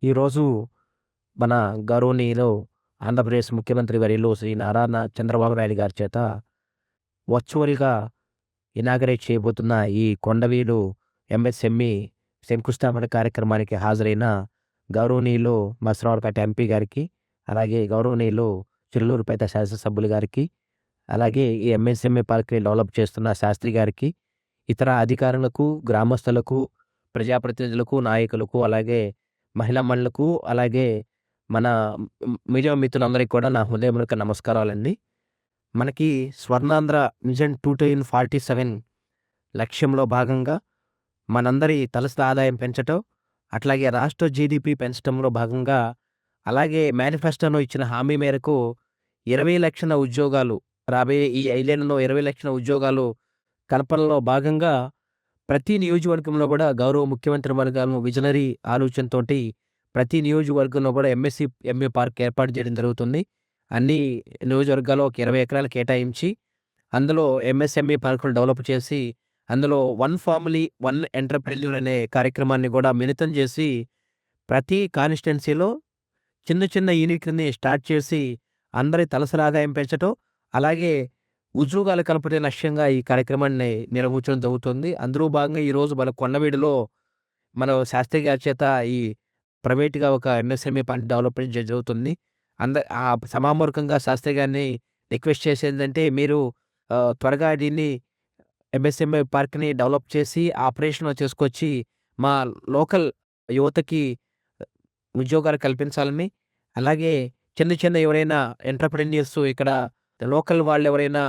ఈరోజు మన గౌరవనీయులు ఆంధ్రప్రదేశ్ ముఖ్యమంత్రి వర్యులు శ్రీ చంద్రబాబు నాయుడు గారి చేత వర్చువల్‌గా ఇనాగరేట్ చేయబోతున్న ఈ కొండవీడు ఎంఎస్ఎంఈ శంకుస్థాపన కార్యక్రమానికి హాజరైన గౌరవనీయులు మసనవరపేట ఎంపీ గారికి, అలాగే గౌరవనీయులు చిల్లూరుపేట శాసనసభ్యులు గారికి, అలాగే ఈ ఎంఎస్ఎంఈ పార్క్‌ని డెవలప్ చేస్తున్న శాస్త్రి గారికి, ఇతర అధికారులకు, గ్రామస్తులకు, ప్రజాప్రతినిధులకు, నాయకులకు, అలాగే మహిళా మణులకు, అలాగే మన మీడియా మిత్రులందరికీ కూడా నా హృదయపూర్వక నమస్కారాలండి. మనకి స్వర్ణాంధ్ర విజన్ 2047 లక్ష్యంలో భాగంగా మనందరి తలసరి ఆదాయం పెంచటం, అట్లాగే రాష్ట్ర జీడీపీ పెంచడంలో భాగంగా, అలాగే మేనిఫెస్టోలో ఇచ్చిన హామీ మేరకు 20,00,000 ఉద్యోగాలు రాబోయే ఈ 5 ఏళ్లలో 20,00,000 ఉద్యోగాలు కల్పనలో భాగంగా ప్రతి నియోజకవర్గంలో కూడా గౌరవ ముఖ్యమంత్రి వర్గాలను విజనరీ ఆలోచనతోటి ప్రతి నియోజకవర్గంలో కూడా ఎంఏ పార్క్ ఏర్పాటు చేయడం జరుగుతుంది. అన్ని నియోజకవర్గాల్లో ఒక 20 ఎకరాలు కేటాయించి అందులో ఎంఎస్ఎంఈ పార్కులు డెవలప్ చేసి అందులో వన్ ఫ్యామిలీ వన్ ఎంటర్‌ప్రెన్యూర్ అనే కార్యక్రమాన్ని కూడా మిళితం చేసి ప్రతి కాన్స్టిట్యుయెన్సీలో చిన్న చిన్న యూనిట్‌ని స్టార్ట్ చేసి అందరి తలసరి ఆదాయం పెంచటం, అలాగే ఉద్యోగాలు కల్పనే లక్ష్యంగా ఈ కార్యక్రమాన్ని నిర్వహించడం జరుగుతుంది. అందులో భాగంగా ఈరోజు మన కొండవీడులో మన శాస్త్రి గారి చేత ఈ ప్రైవేట్‌గా ఒక ఎంఎస్ఎంఈ పార్క్ డెవలప్‌మెంట్ జరుగుతుంది. సభాముఖంగా శాస్త్రి గారిని రిక్వెస్ట్ చేసేదేంటంటే మీరు త్వరగా దీన్ని ఎంఎస్ఎంఈ పార్క్‌ని డెవలప్ చేసి ఆపరేషన్‌లో చేసుకొచ్చి మా లోకల్ యువతకి ఉద్యోగాలు కల్పించాలని, అలాగే చిన్న చిన్న ఎవరైనా ఎంటర్‌ప్రెన్యూర్స్ ఇక్కడ లోకల్ వాళ్ళెవరైనా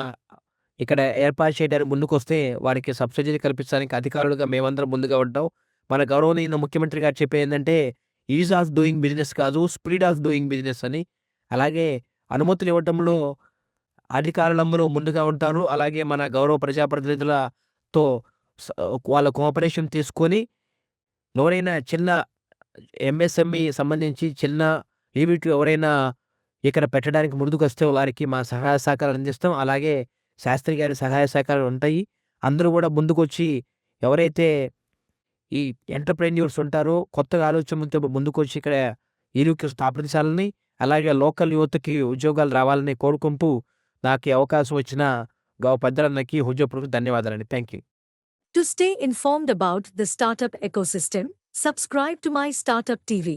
ఇక్కడ ఏర్పాటు చేయడానికి ముందుకొస్తే వారికి సబ్సిడీలు కల్పించడానికి అధికారులుగా మేమందరం ముందుగా ఉంటాం. మన గౌరవనీయ ముఖ్యమంత్రి గారు చెప్పేదేంటంటే ఈజ్ ఆఫ్ డూయింగ్ బిజినెస్ కాదు, స్పీడ్ ఆఫ్ డూయింగ్ బిజినెస్ అని. అలాగే అనుమతులు ఇవ్వటంలో అధికారులందరూ ముందుగా ఉంటారు. అలాగే మన గౌరవ ప్రజాప్రతినిధులతో వాళ్ళ కోఆపరేషన్ తీసుకొని ఎవరైనా చిన్న ఎంఎస్ఎంఈ సంబంధించి చిన్న యూనిట్ ఎవరైనా ఇక్కడ పెట్టడానికి ముందుకొస్తే వారికి మా సహాయ సహకారాలు అందిస్తాం. అలాగే శాస్త్రి గారి సహాయ సహకారాలు ఉంటాయి. అందరూ కూడా ముందుకొచ్చి ఎవరైతే ఈ ఎంటర్‌ప్రెన్యూర్స్ ఉంటారో కొత్తగా ఆలోచనతో ముందుకొచ్చి ఇక్కడ యూనిట్ స్థాపించాలని, అలాగే లోకల్ యువతకి ఉద్యోగాలు రావాలని కోరుకుంటూ నాకు ఈ అవకాశం వచ్చిన పెద్దలందరికీ హృదయపూర్వక ధన్యవాదాలండి. Thank you. To stay informed about the startup ecosystem, subscribe to My Startup TV.